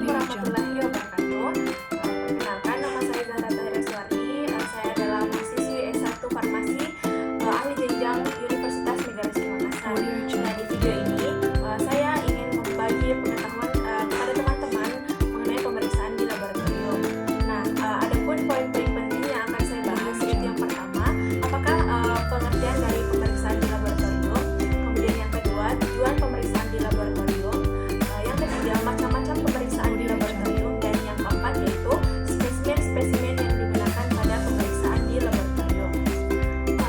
warahmatullahi wabarakatuh. Perkenalkan, nama saya Zahra Tahiraswari. Saya adalah mahasiswi S1 Farmasi ahli jenjang Universitas Negara Makassar. Nah, di video ini saya ingin membagi pengetahuan kepada teman-teman mengenai pemeriksaan di laboratorium. Nah, ada pun poin-poin penting yang akan saya bahas, yaitu yang pertama, apakah pengertian dari pemeriksaan di laboratorium, kemudian yang kedua, tujuan pemeriksaan di laboratorium, yang ketiga, macam-macam pemeriksaan di laboratorium, dan yang keempat yaitu spesimen-spesimen yang digunakan pada pemeriksaan di laboratorium.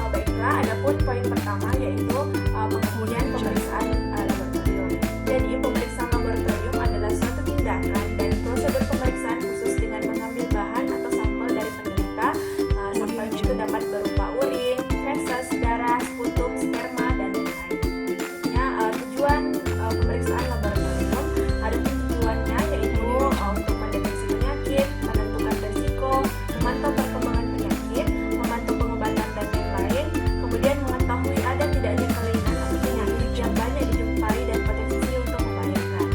Baiklah, ada pun poin pertama yaitu pengertian pemeriksaan laboratorium. Jadi, pemeriksaan laboratorium adalah suatu tindakan dan prosedur pemeriksaan khusus dengan mengambil bahan atau sampel dari penderita. Sampel itu dapat berupa urin, feses, darah, sputum, sperma, dan lain-lain. Tujuan pemeriksaan laboratorium, ada tujuannya yaitu untuk mendeteksi penyakit, menentukan risiko, memantau perkembangan penyakit, memantau pengobatan dan lain-lain, kemudian mengetahui ada tidaknya kelainan atau penyakit yang banyak dijumpai dan potensi untuk membahayakan.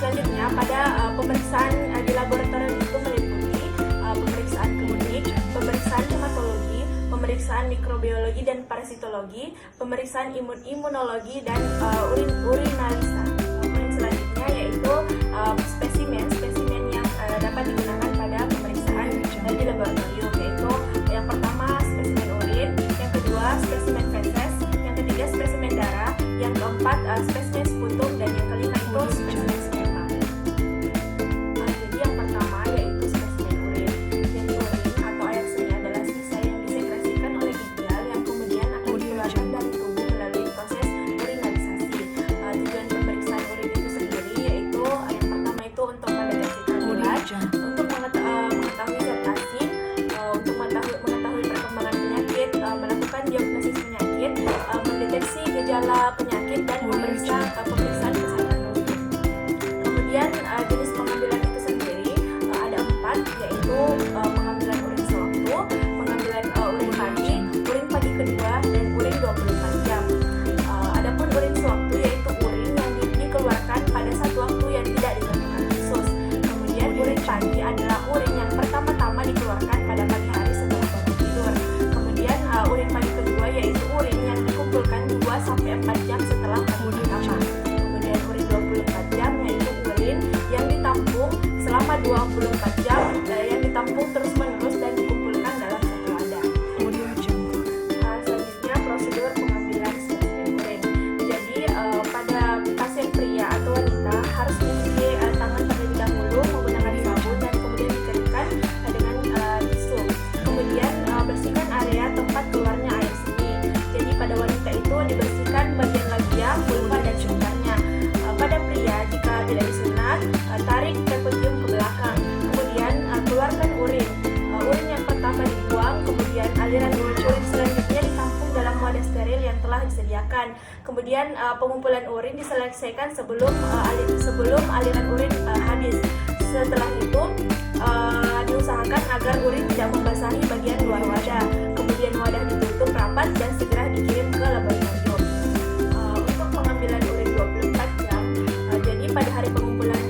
Selanjutnya, pada pemeriksaan di laboratorium itu meliputi pemeriksaan klinik, pemeriksaan hematologi, pemeriksaan mikrobiologi dan parasitologi, pemeriksaan imunologi, dan urinalisa. Poin selanjutnya yaitu spesimen yang dapat digunakan pada pemeriksaan di laboratorium, yaitu yang pertama spesimen urin, yang kedua spesimen feses, yang ketiga spesimen darah, yang keempat spesimen sputum, dan yang kelima itu spesimen sperma. Jadi yang pertama yaitu spesimen urin. Jadi urin atau air seni adalah sisa yang disekresikan oleh ginjal yang kemudian akan dikeluarkan dari tubuh melalui proses urinalisasi. Tujuan pemeriksaan urin itu sendiri yaitu yang pertama itu untuk mendeteksi kandungan, untuk mengetahui zat asin, untuk mengetahui perkembangan penyakit, melakukan diagnosis penyakit, mendeteksi gejala penyakit, dan memeriksa pemeriksaan kesehatan rutin. Kemudian jenis pengambilan itu sendiri ada 4, yaitu pengambilan urin sewaktu, pengambilan urin pagi kedua, dan urin 24 jam. Adapun urin sewaktu yaitu urin yang dikeluarkan pada satu waktu yang tidak ditentukan khusus. Kemudian urin pagi adalah urin yang pertama-tama dikeluarkan pada pagi hari setelah bangun tidur. Kemudian urin pagi kedua yaitu urin yang dikumpulkan 2-4 jam setelah pagi pertama. Kemudian urin 24 jam yaitu urin yang ditampung selama 24 jam, yang ditampung terus-menerus dan dikumpulkan dalam satu wadah. Selanjutnya prosedur pengambilan spesimen urin. Jadi pada pasien pria atau wanita harus mencuci tangan terlebih dahulu menggunakan sabun dan kemudian dikeringkan dengan tisu. Kemudian bersihkan area tempat keluarnya air seni. Jadi pada wanita itu dibersihkan bagian labia, vulva, dan sekitarnya. Pada pria jika tidak disunat, tarik perpetium ke belakang. Kemudian keluarkan urin. Urin yang pertama dibuang, kemudian aliran urin selanjutnya ditampung dalam wadah steril yang telah disediakan. Kemudian pengumpulan urin diselesaikan sebelum aliran urin habis. Setelah itu diusahakan agar urin tidak membasahi bagian luar wadah. Kemudian wadah ditutup rapat dan segera dikirim ke laboratorium. Untuk pengambilan urin 24 jam, jadi pada hari pengumpulan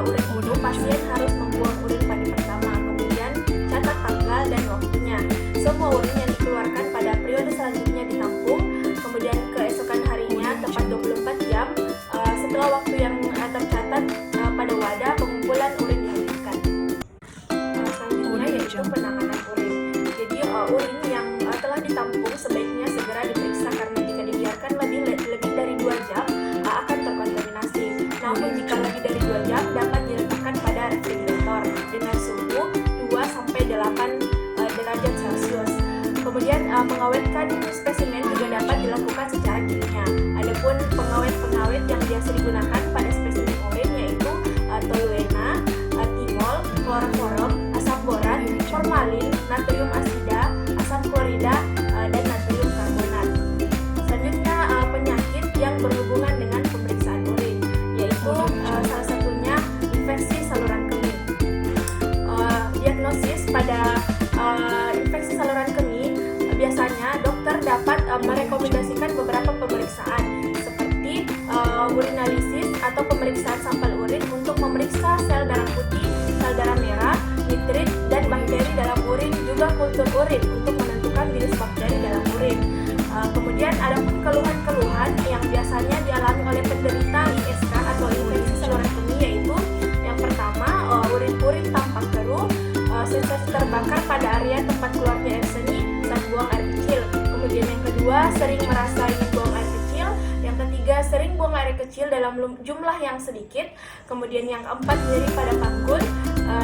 urin itu pasien harus membuang urin pada pertama. Kemudian catat tanggal dan waktunya. Semua urin yang dikeluarkan pada periode selanjutnya ditampung. Kemudian keesokan harinya tepat 24 jam setelah waktu yang tercatat pada wadah pengumpulan urin dihentikan. Selanjutnya yaitu penanganan urin. Jadi urin yang telah ditampung sebaiknya segera diperiksa karena jika dibiarkan lebih dari 2 jam akan terkontaminasi. Namun jika lebih dari 2 jam dapat diletakkan pada refrigerator dengan suhu 2-8 derajat Celcius. Kemudian mengawetkan spesimen juga dapat dilakukan secara kimia. Adapun pengawet yang biasa digunakan pada spesimen urin yaitu toluena, timol, kloroform, asam borat, formalin, natrium asida, asam klorida, dan natrium karbonat. Selanjutnya penyakit yang berhubungan dengan pemeriksaan urin, yaitu salah satunya infeksi saluran kemih. Diagnosis pada infeksi saluran kemih biasanya dokter dapat merekomendasikan beberapa pemeriksaan seperti urinalisis atau pemeriksaan sampel urin untuk urin untuk menentukan jenis bakteri dalam urin. Kemudian ada pun keluhan-keluhan yang biasanya dialami oleh penderita ISK atau infeksi saluran kemih, yaitu yang pertama urin tampak keruh, sensasi terbakar pada area tempat keluarnya air seni saat buang air kecil. Kemudian yang kedua, sering merasa ingin buang air kecil. Yang ketiga, sering buang air kecil dalam jumlah yang sedikit. Kemudian yang keempat, nyeri pada panggul.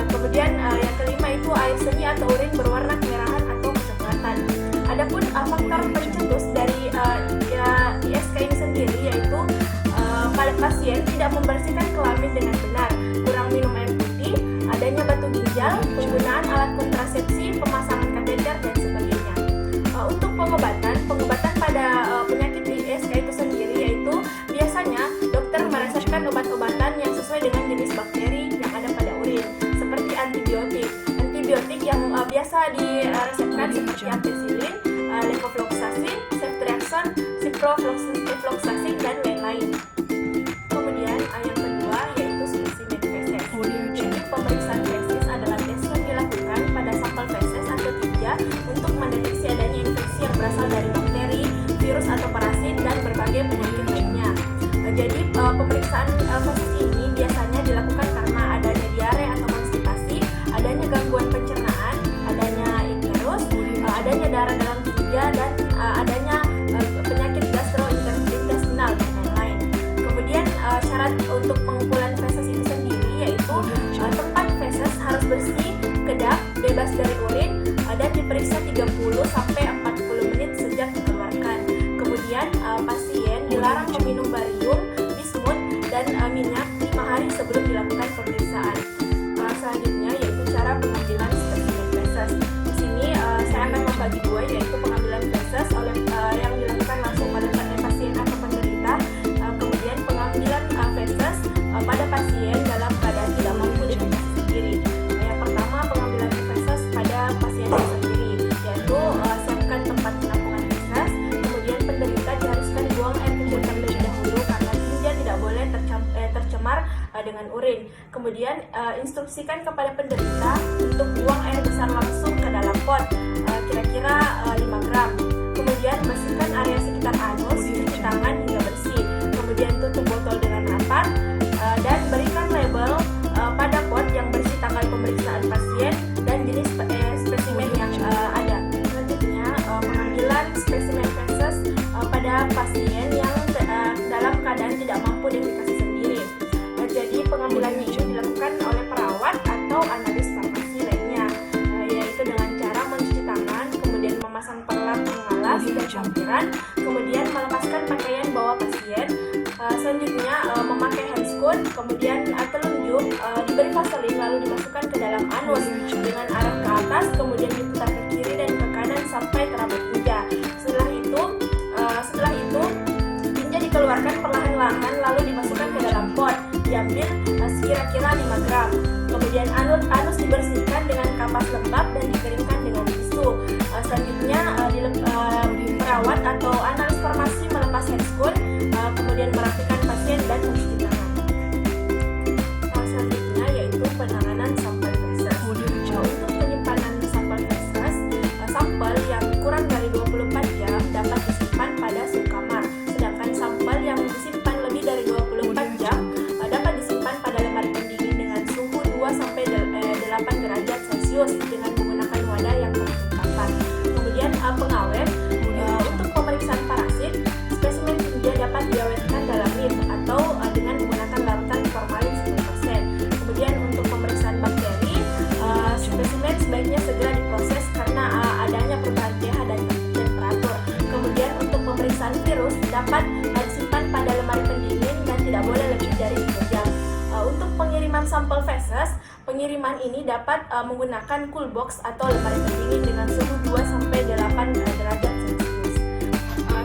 Kemudian yang kelima itu air seni atau urin berwarna kemerahan atau kecoklatan. Adapun faktor pencetus dari ISK ini sendiri yaitu pada pasien tidak membersihkan kelamin dengan benar, kurang minum air putih, adanya batu ginjal, penggunaan alat kontrasepsi, pemasangan kateter dan sebagainya. Untuk pengobatan pada penyakit ISK itu sendiri yaitu biasanya dokter meresepkan obat-obatan yang sesuai dengan jenis bakteri yang ada pada urin, seperti antibiotik yang biasa diresepkan seperti ampicillin, levofloxacin, ceftriaxone, ciprofloxacin dan lain-lain. Kemudian yang kedua yaitu spesimen feses. Jadi pemeriksaan feses adalah tes yang dilakukan pada sampel feses atau tinja untuk mendeteksi adanya infeksi yang berasal dari bakteri, virus atau parasit dan berbagai penyakit lainnya. Jadi pemeriksaan feses ini biasanya dilakukan karena adanya diare atau konstipasi, adanya gangguan pencernaan, adanya ikterus, adanya darah dalam tinja dan adanya penyakit gastrointestinal dan lain-lain. Kemudian syarat untuk pengumpulan feses itu sendiri yaitu tempat feses harus bersih, kedap, bebas dari urin dan diperiksa 30 sampai 40 menit sejak dikeluarkan. Kemudian pasien dilarang meminum barium, bismut dan minyak 5 hari sebelum dilakukan pemeriksaan. Selanjutnya yaitu cara pengambilan spesimen feses. Di sini saya akan membagi dua, yaitu pengambilan feses oleh yang dilakukan langsung pada pasien atau penderita, kemudian pengambilan feses pada pasien dalam keadaan tidak mampu deteksi sendiri. Yang pertama, pengambilan feses pada pasien sendiri, yaitu siapkan tempat penampungan feses, kemudian penderita diharuskan buang air kecil terlebih dahulu karena tinja tidak boleh tercemar dengan urin. Kemudian instruksikan kepada penderita untuk buang air besar langsung ke dalam pot, kira-kira 5 gram. Kemudian bersihkan area sekitar anus, cuci tangan hingga bersih. Kemudian tutup botol dengan rapat dan berikan label pada pot yang berisi tanggal pemeriksaan pasien dan jenis spesimen yang ada. Selanjutnya pengambilan spesimen feses pada pasien yang dalam keadaan tidak mampu deteksi sendiri. Jadi pengambilannya ini dilakukan oleh perawat atau analis farmasi lainnya, yaitu dengan cara mencuci tangan, kemudian memasang perlak pengalas dan campuran, kemudian melepaskan pakaian bawah pasien, selanjutnya memakai handscoon, kemudian telunjuk diberi vaselin lalu dimasukkan ke dalam anus dengan arah ke atas, kemudian diputar ke kiri dan ke kanan sampai terabot tinja. Setelah itu tinja dikeluarkan perlahan-lahan lalu dimasukkan ke dalam pot, diambil sekira-kira 5 gram. Kemudian anus dibersihkan dengan kapas lembab dan dikeringkan dengan tisu. Selanjutnya perawat atau analis farmasi melepas handscoon, kemudian merapikan pasien dan mencuci tangan. Selanjutnya yaitu penanganan sampel feses. Untuk penyimpanan sampel feses, sampel yang kurang dari 24 jam dapat disimpan pada suhu kamar, sedangkan sampel yang disimpan lebih dari 24 jam dapat disimpan pada lemari pendingin dengan suhu 2-8 derajat Celcius dengan menggunakan wadah yang tertutup. Kemudian pengawet, untuk pemeriksaan parasit, spesimen tinja dapat diawetkan dalam lid atau dengan menggunakan larutan formalin 10%. Kemudian untuk pemeriksaan bakteri, spesimen sebaiknya segera diproses karena adanya perubahan pH dan temperatur. Kemudian untuk pemeriksaan virus dapat disimpan pada lemari pendingin dan tidak boleh lebih dari 3 jam. Untuk pengiriman sampel feses, pengiriman ini dapat menggunakan cool box atau lemari pendingin dengan suhu 2-8 derajat Celcius.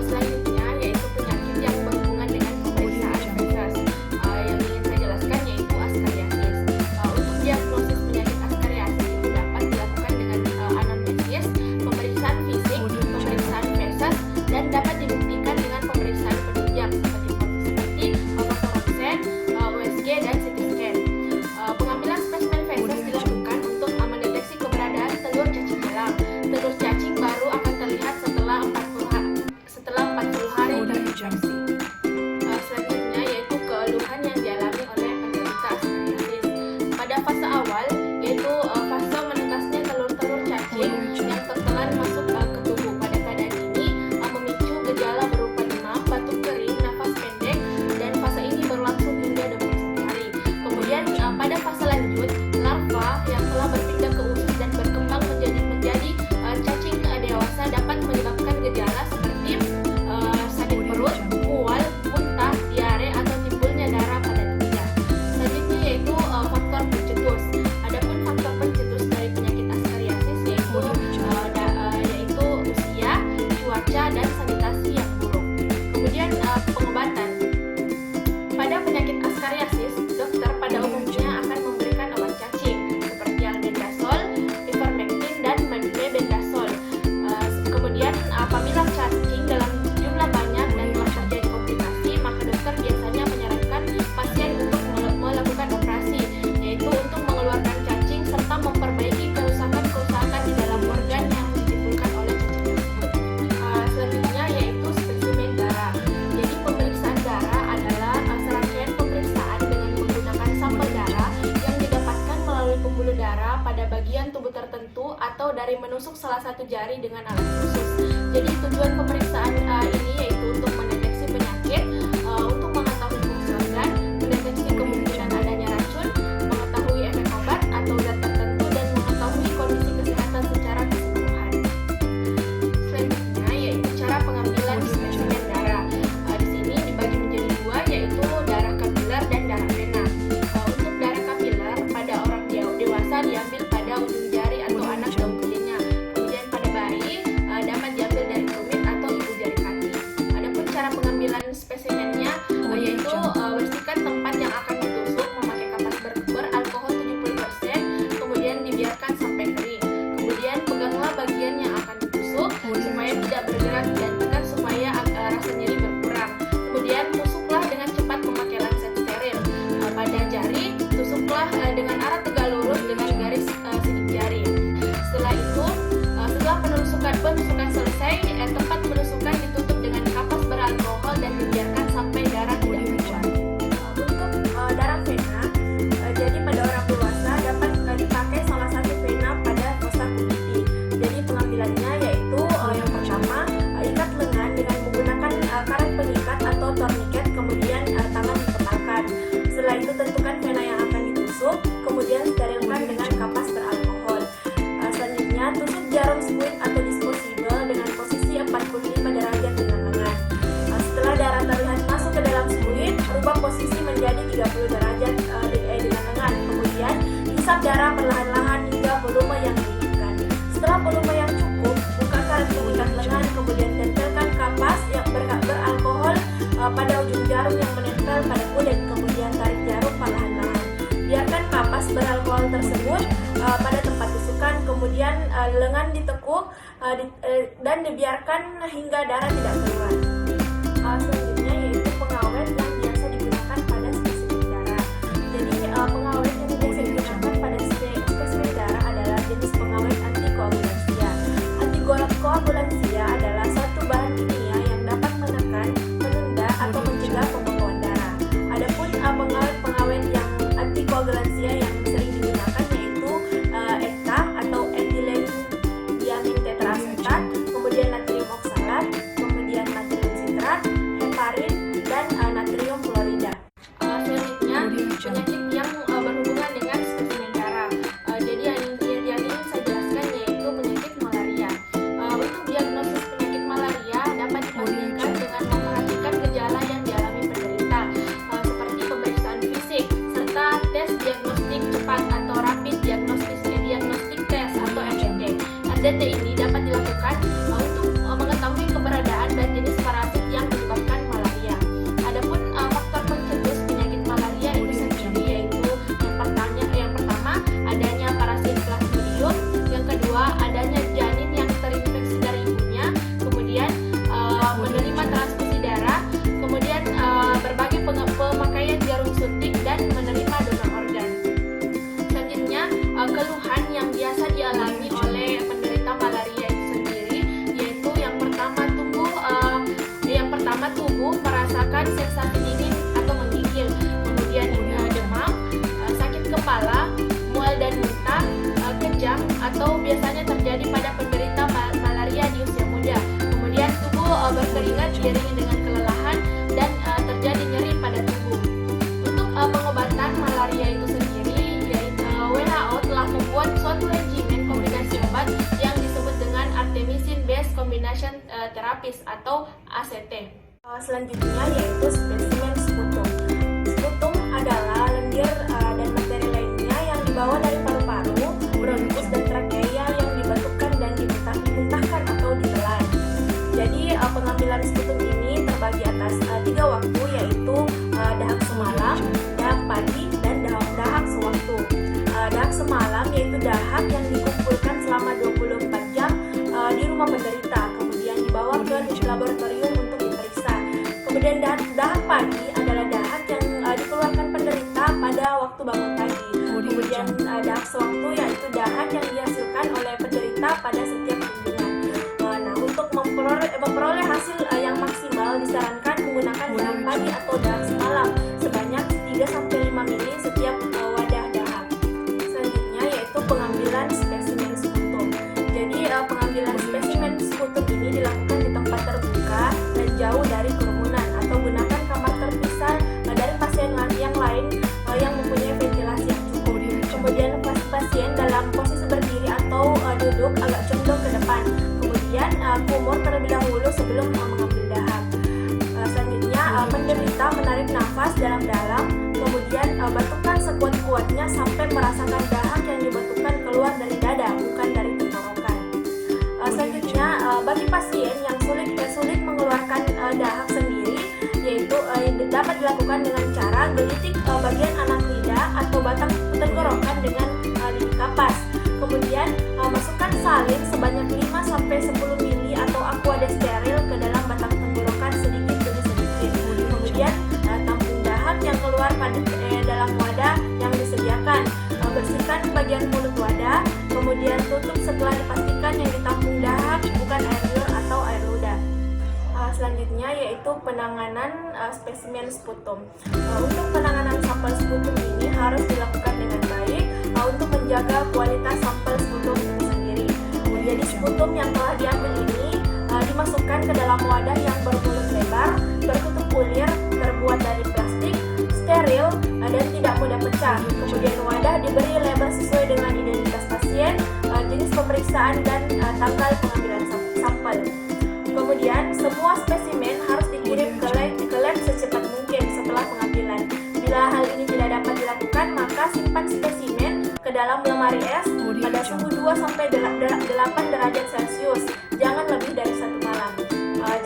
Selanjutnya yaitu penyakit yang berhubungan dengan pemeriksaan feses. Yang ingin saya jelaskan yaitu askariasis. Untuk diagnosis penyakit askariasis itu dapat dilakukan dengan anamnesis, pemeriksaan fisik, pemeriksaan feses, dan dapat dibuktikan dengan pemeriksaan penunjang seperti fotoronsen, USG dan CT scan. Pengambilan spesimen feses dilakukan untuk mendeteksi keberadaan telur cacing belang, telur sembari menusuk salah satu jari dengan alat khusus. Jadi tujuan pemeriksaan ini yaitu untuk mendeteksi penyakit, untuk mengetahui fungsi organ, mendeteksi kemungkinan adanya racun, mengetahui efek obat atau zat tertentu, dan mengetahui kondisi kesehatan secara keseluruhan. Selanjutnya yaitu cara pengambilan spesimen darah. Di sini dibagi menjadi dua, yaitu darah kapiler dan darah vena. Untuk darah kapiler pada orang dewasa diambil pada ujung jari atau anak daun kudinya. Kemudian pada bayi dapat diambil dari tumit atau ibu jari kaki. Adapun cara pengambilan spesimennya yaitu bersihkan tempat yang akan ditusuk memakai kapas beralkohol 70%, kemudian dibiarkan sampai kering. Kemudian peganglah bagian yang akan ditusuk supaya tidak bergerak dan tekan supaya rasa nyeri berkurang. Kemudian tusuklah dengan cepat memakai lancet steril. Pada jari tusuklah dengan arah tegak lurus dengan garis sidik jari. Setelah itu, setelah penusukan selesai, tempat penusukan ditutup dengan kapas beralkohol dan dibiarkan sampai darah tidak keluar. Untuk darah vena, jadi pada orang dewasa dapat dipakai salah satu vena pada fossa cavity. Jadi pengambilannya yaitu yang pertama, ikat lengan dengan menggunakan karet pengikat atau tourniquet, kemudian tangan dikepalkan. Setelah itu tentukan vena yang akan ditusuk, kemudian sterilkan dengan kapas beralkohol. Selanjutnya tusuk jarum squeeze atau disposable dengan posisi 45 derajat dengan lengan. Setelah darah terlihat masuk ke dalam squeeze, rubah posisi menjadi 30 derajat dengan lengan. Kemudian hisap darah perlahan-lahan hingga volume yang diinginkan. Setelah volume yang cukup, buka karet pengikat lengan, kemudian tempelkan kapas yang beralkohol pada ujung jarum yang menempel pada kulit, kemudian tarik jarum perlahan-lahan. Biarkan kapas beralkohol tersebut pada tempat tusukan, kemudian lengan ditekuk dan dibiarkan hingga darah tidak keluar. Selanjutnya yaitu pengawet yang biasa digunakan pada spesimen darah. Jadi pengawet yang biasa digunakan pada spesimen darah adalah jenis pengawet antikoagulansia. Antikoagulansia adalah suatu bahan kimia yang dapat menekan, menunda, atau mencegah pembekuan darah. Adapun pengawet yang antikoagulansia yang sering digunakan yaitu ETA atau etilen diamin tetraasetat, kemudian natrium oksalat, kemudian natrium sitrat, heparin, dan natrium fluorida. Selanjutnya penyakit yang berhubungan dengan spesimen darah. Jadi yang ingin saya jelaskan yaitu penyakit malaria. Untuk diagnosis penyakit malaria dapat dipastikan dengan memperhatikan gejala yang dialami penderita, seperti pemeriksaan fisik serta tes diagnostik cepat atau rapid diagnostic test atau RDT. RDT ini dapat dilakukan untuk mengetahui keberadaan dan jenis parasit yang menyebabkan malaria. Adapun faktor pencetus penyakit malaria itu sendiri yaitu yang pertama adanya parasit Plasmodium, yang kedua adanya janin yang terinfeksi dari ibunya, kemudian menerima transfusi darah, kemudian berbagai pemakaian jarum suntik dan menerima donor organ. Selanjutnya keluhan yang biasa dialami oleh penderita malaria itu sendiri yaitu yang pertama tubuh merasakan sensasi dingin atau menggigil, kemudian demam, sakit kepala, mual dan muntah, kejang atau biasanya terjadi pada penderita malaria di usia muda. Kemudian tubuh berkeringat diiringi dengan kelelahan dan terjadi nyeri pada tubuh. Untuk pengobatan malaria itu sendiri yaitu WHO telah membuat suatu regimen kombinasi obat yang disebut dengan Artemisinin Based Combination Therapies atau ACT. Selanjutnya yaitu spesimen sputum. Sputum adalah lendir dan materi lainnya yang dibawa dari paru-paru, bronkus, dan trakea yang dibekukan dan dimuntahkan atau ditelan. Jadi pengambilan sputum ini terbagi atas 3 waktu yaitu dahak semalam, dahak pagi, dan dahak sewaktu. Dahak semalam yaitu dahak yang dikumpulkan selama 24 jam di rumah penderita, kemudian dibawa ke laboratorium untuk diperiksa. Kemudian dahak pagi adalah dahak yang dikeluarkan penderita pada waktu bangun pagi. Kemudian dahak sewaktu yaitu dahak yang dihasilkan oleh penderita pada setiap kunjungan. Nah, untuk memperoleh hasil yang maksimal disarankan menggunakan dahak pagi atau dahak semalam sebanyak 3-5 mili setiap wadah dahak. Selanjutnya yaitu pengambilan spesimen sputum. nafas dalam-dalam, kemudian batukan sekuat-kuatnya sampai merasakan dahak yang dibatukan keluar dari dada, bukan dari tenggorokan. Selanjutnya, bagi pasien yang sulit mengeluarkan dahak sendiri, yaitu dapat dilakukan dengan cara gelitik bagian anak lidah atau batang tenggorokan dengan lidi kapas. Kemudian masukkan salin sebanyak 5-10 ml atau aqua steril ke dalam batang tenggorokan sedikit demi sedikit. Kemudian tampung dahak yang keluar pada dalam wadah yang disediakan. Bersihkan bagian mulut wadah, kemudian tutup setelah dipastikan yang ditampung dahak bukan air liur atau air ludah. Selanjutnya yaitu penanganan spesimen sputum. Untuk penanganan sampel sputum ini harus dilakukan dengan baik untuk menjaga kualitas sampel sputum itu sendiri. Jadi sputum yang telah diambil ini dimasukkan ke dalam wadah yang bermulut lebar, bertutup ulir, terbuat dari plastik, steril, dan tidak mudah pecah. Kemudian wadah diberi label sesuai dengan identitas pasien, jenis pemeriksaan, dan tanggal pengambilan sampel. Kemudian semua spesimen harus dikirim ke lab secepat mungkin setelah pengambilan. Bila hal ini tidak dapat dilakukan, maka simpan spesimen ke dalam lemari es pada suhu 2-8 derajat Celcius, jangan lebih dari 1 malam.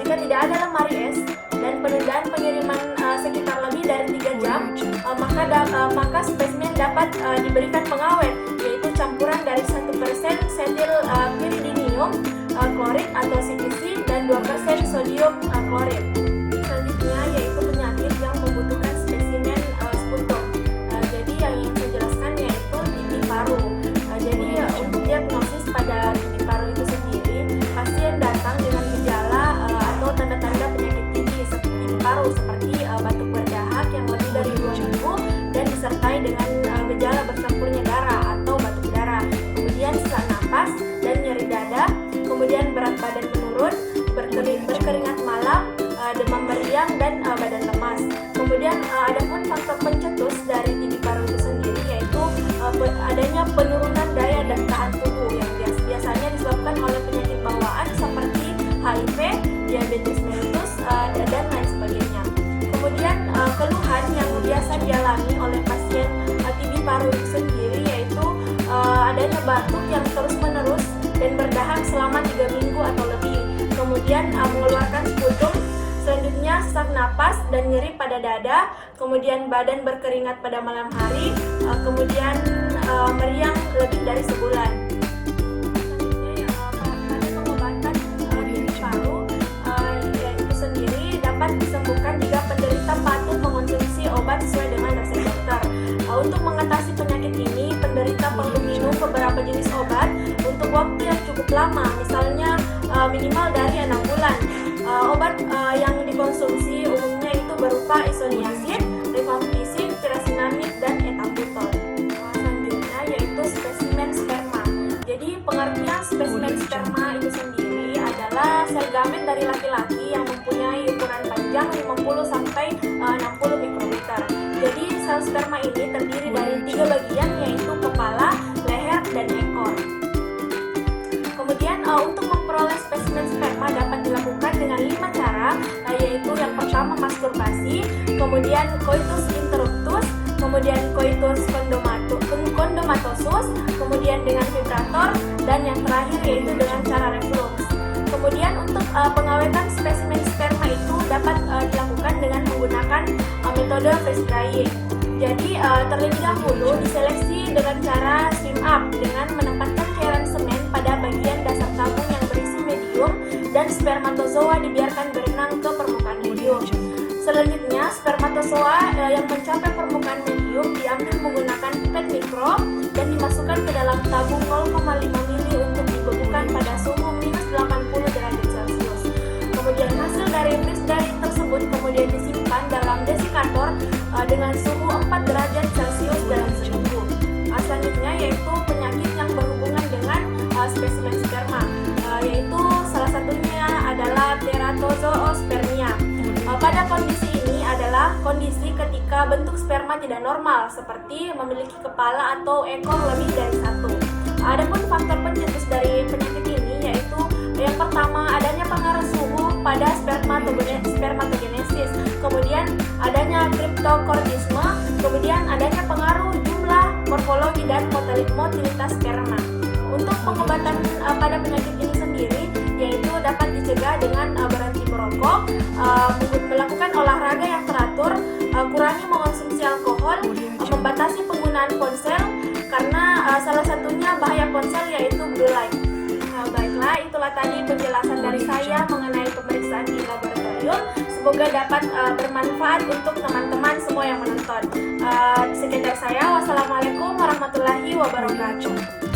Jika tidak ada lemari es dan penundaan pengiriman sekitar lebih dari 3 jam, maka spesimen dapat diberikan pengawet, yaitu campuran dari 1% setil piridinium klorid atau CPC dan 2% sodium klorid. Selanjutnya yaitu penyakit yang membutuhkan spesimen sputum. Jadi yang ingin saya jelaskan yaitu TB paru. Jadi untuk diagnosis pada TB paru itu sendiri, pasien datang dengan gejala atau tanda-tanda penyakit TB paru seperti batuk berdahak yang lebih dari 2 minggu dan disertai dengan gejala bercampurnya darah atau batuk darah, kemudian sesak napas dan nyeri dada, kemudian berat badan menurun, berkeringat malam, demam meriang, dan badan lemas. Kemudian ada pun faktor pencetus dari TB paru itu sendiri, yaitu adanya penurunan daya tahan tubuh yang biasanya disebabkan oleh penyakit bawaan seperti HIV, diabetes mellitus, dan lain sebagainya. Kemudian keluhan yang biasa dialami oleh pasien TB paru itu sendiri yaitu adanya batuk yang terus-menerus dan berdahak selama 3 minggu atau lebih, kemudian mengeluarkan sputum, selanjutnya sesak napas dan nyeri pada dada, kemudian badan berkeringat pada malam hari, kemudian meriang lebih dari sebulan. Selanjutnya pada pengobatan TB paru itu sendiri dapat disembuhkan jika penderita patuh mengonsumsi obat sesuai dengan resep dokter. Untuk mengatasi penyakit ini, penderita perlu minum beberapa jenis obat untuk waktu yang cukup lama, misalnya minimal dari 6 bulan. Obat yang dikonsumsi umumnya itu berupa isoniazid, rifampicin, pirazinamid, dan ethambutol. Selanjutnya yaitu spesimen sperma. Jadi pengertian spesimen sperma itu sendiri adalah sel gamet dari laki-laki yang mempunyai ukuran panjang 50-60 mikrometer. Jadi sel sperma ini terdiri dari 3 bagian, yaitu kepala, leher, dan ekor. Kemudian untuk memperoleh spesimen sperma dapat dilakukan dengan 5 cara, yaitu yang pertama masturbasi, kemudian coitus interruptus, kemudian coitus condomatosus, kemudian dengan vibrator, dan yang terakhir yaitu dengan cara reflux. Kemudian untuk pengawetan spesimen sperma itu dapat dilakukan dengan menggunakan metode freeze drying. Jadi terlebih dahulu diseleksi dengan cara swim up dengan menempatkan cairan semen pada bagian dasar tabung yang berisi medium dan spermatozoa dibiarkan berenang ke permukaan medium. Selanjutnya spermatozoa yang mencapai permukaan medium diambil menggunakan pipet mikro dan dimasukkan ke dalam tabung 0,5 mili untuk dibekukan pada suhu minus 80 derajat Celcius. Kemudian hasil dari freeze drying tersebut kemudian disimpan dalam desikator dengan suhu 4 derajat Celcius dalam seminggu. Selanjutnya yaitu penyakit yang berhubungan dengan spesimen sperma, yaitu salah satunya adalah teratozoospermia. Pada kondisi ini adalah kondisi ketika bentuk sperma tidak normal, seperti memiliki kepala atau ekor lebih dari 1. Adapun faktor pencetus dari penyakit ini yaitu yang pertama adanya pengaruh suhu pada spermatogenesis, kemudian adanya kriptokortisme, kemudian adanya pengaruh jumlah, morfologi, dan motilitas sperma. Untuk pengobatan pada penyakit ini sendiri yaitu dapat dicegah dengan berhenti merokok, melakukan olahraga yang teratur, kurangi mengonsumsi alkohol, membatasi penggunaan ponsel karena salah satunya bahaya ponsel yaitu blue light. Baiklah, itulah tadi penjelasan dari saya mengenai pemeriksaan di laboratorium. Semoga dapat bermanfaat untuk teman-teman semua yang menonton. Sekian dari saya. Wassalamualaikum warahmatullahi wabarakatuh.